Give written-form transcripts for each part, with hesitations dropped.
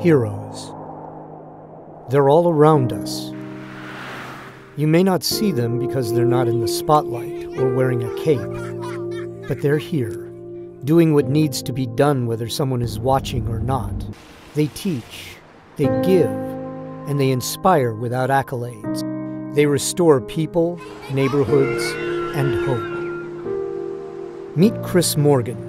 Heroes. They're all around us. You may not see them because they're not in the spotlight or wearing a cape, but they're here, doing what needs to be done whether someone is watching or not. They teach, they give, and they inspire without accolades. They restore people, neighborhoods, and hope. Meet Chris Morgan.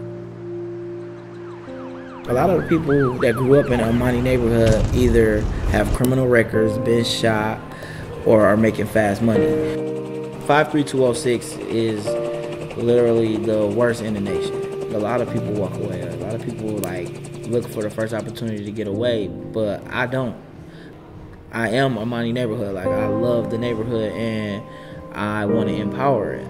A lot of the people that grew up in a Omani neighborhood either have criminal records, been shot, or are making fast money. 53206 is literally the worst in the nation. A lot of people walk away. A lot of people look for the first opportunity to get away, but I don't. I am a Omani neighborhood. I love the neighborhood and I want to empower it.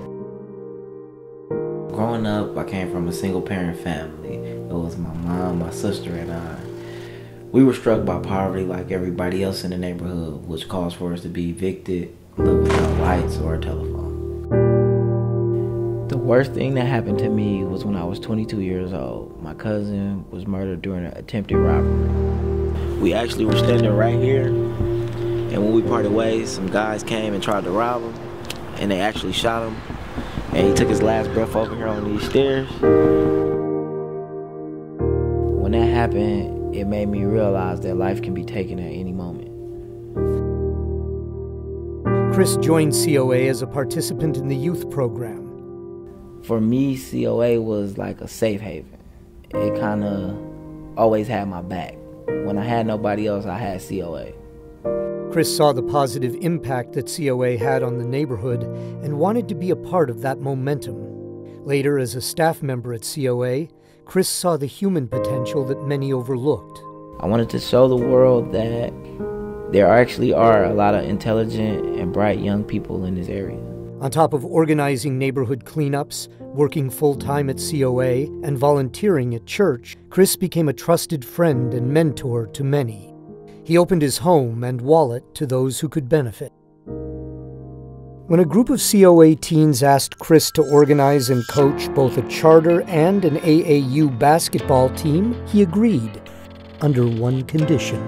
Growing up, I came from a single parent family. It was my mom, my sister, and I. We were struck by poverty like everybody else in the neighborhood, which caused for us to be evicted, live without lights or a telephone. The worst thing that happened to me was when I was 22 years old. My cousin was murdered during an attempted robbery. We actually were standing right here, and when we parted ways, some guys came and tried to rob him, and they actually shot him, and he took his last breath over here on these stairs. When that happened, it made me realize that life can be taken at any moment. Chris joined CoA as a participant in the youth program. For me, CoA was like a safe haven. It kind of always had my back. When I had nobody else, I had CoA. Chris saw the positive impact that CoA had on the neighborhood and wanted to be a part of that momentum. Later, as a staff member at CoA, Chris saw the human potential that many overlooked. I wanted to show the world that there actually are a lot of intelligent and bright young people in this area. On top of organizing neighborhood cleanups, working full-time at CoA, and volunteering at church, Chris became a trusted friend and mentor to many. He opened his home and wallet to those who could benefit. When a group of CoA teens asked Chris to organize and coach both a charter and an AAU basketball team, he agreed, under one condition.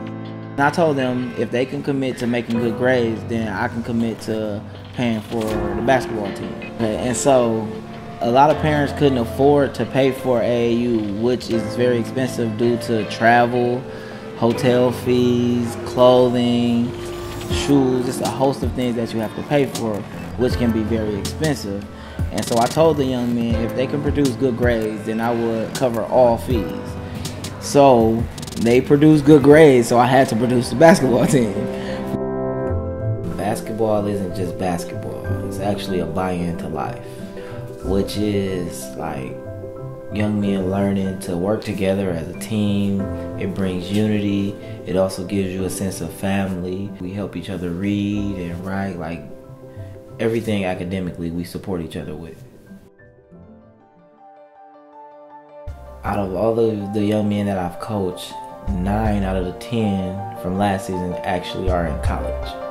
I told them if they can commit to making good grades, then I can commit to paying for the basketball team. And so a lot of parents couldn't afford to pay for AAU, which is very expensive due to travel, hotel fees, clothing, shoes. It's a host of things that you have to pay for, which can be very expensive. And so I told the young men if they can produce good grades, then I would cover all fees. So they produced good grades, so I had to produce the basketball team. Basketball isn't just basketball. It's actually a buy-in to life, which is like young men learning to work together as a team. It brings unity. It also gives you a sense of family. We help each other read and write, everything academically we support each other with. Out of all the young men that I've coached, 9 out of the 10 from last season actually are in college.